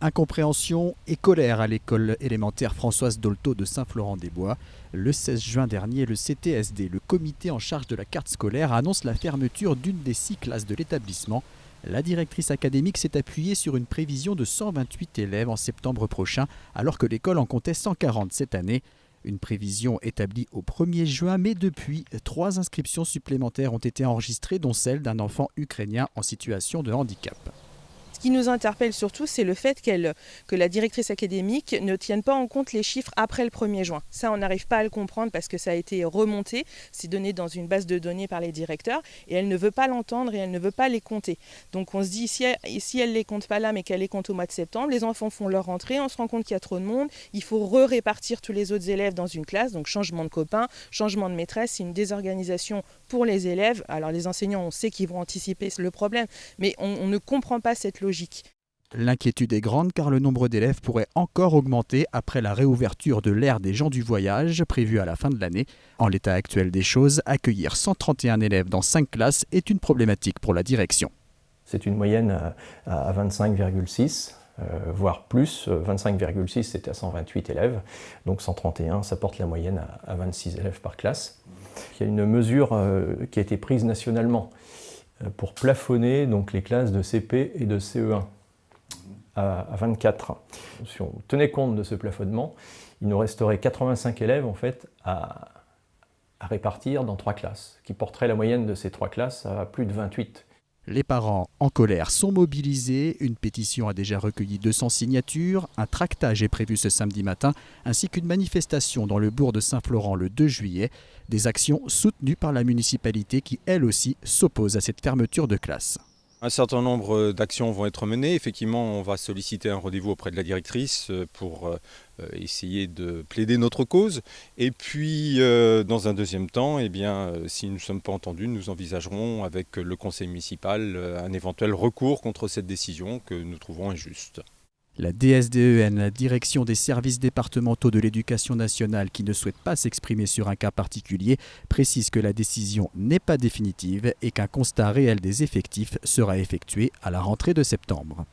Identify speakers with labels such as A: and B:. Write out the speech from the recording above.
A: Incompréhension et colère à l'école élémentaire Françoise Dolto de Saint-Florent-des-Bois. Le 16 juin dernier, le CTSD, le comité en charge de la carte scolaire, annonce la fermeture d'une des 6 classes de l'établissement. La directrice académique s'est appuyée sur une prévision de 128 élèves en septembre prochain, alors que l'école en comptait 140 cette année. Une prévision établie au 1er juin, mais depuis, 3 inscriptions supplémentaires ont été enregistrées, dont celle d'un enfant ukrainien en situation de handicap.
B: Ce qui nous interpelle surtout, c'est le fait que la directrice académique ne tienne pas en compte les chiffres après le 1er juin. Ça, on n'arrive pas à le comprendre parce que ça a été remonté, c'est donné dans une base de données par les directeurs, et elle ne veut pas l'entendre et elle ne veut pas les compter. Donc on se dit, si elle ne les compte pas là, mais qu'elle les compte au mois de septembre, les enfants font leur rentrée, on se rend compte qu'il y a trop de monde, il faut répartir tous les autres élèves dans une classe, donc changement de copains, changement de maîtresse, c'est une désorganisation pour les élèves. Alors les enseignants, on sait qu'ils vont anticiper le problème, mais on ne comprend pas cette logique.
A: L'inquiétude est grande car le nombre d'élèves pourrait encore augmenter après la réouverture de l'ère des gens du voyage prévue à la fin de l'année. En l'état actuel des choses, accueillir 131 élèves dans 5 classes est une problématique pour la direction.
C: C'est une moyenne à 25,6, voire plus. 25,6 c'était à 128 élèves, donc 131 ça porte la moyenne à 26 élèves par classe. Il y a une mesure qui a été prise nationalement pour plafonner donc les classes de CP et de CE1 à 24. Si on tenait compte de ce plafonnement, il nous resterait 85 élèves en fait à répartir dans 3 classes, qui porterait la moyenne de ces 3 classes à plus de 28.
A: Les parents en colère sont mobilisés, une pétition a déjà recueilli 200 signatures, un tractage est prévu ce samedi matin, ainsi qu'une manifestation dans le bourg de Saint-Florent le 2 juillet, des actions soutenues par la municipalité qui, elle aussi, s'oppose à cette fermeture de classe.
D: Un certain nombre d'actions vont être menées. Effectivement, on va solliciter un rendez-vous auprès de la directrice pour essayer de plaider notre cause. Et puis, dans un deuxième temps, si nous ne sommes pas entendus, nous envisagerons avec le conseil municipal un éventuel recours contre cette décision que nous trouvons injuste.
A: La DSDEN, la Direction des services départementaux de l'éducation nationale, qui ne souhaite pas s'exprimer sur un cas particulier, précise que la décision n'est pas définitive et qu'un constat réel des effectifs sera effectué à la rentrée de septembre.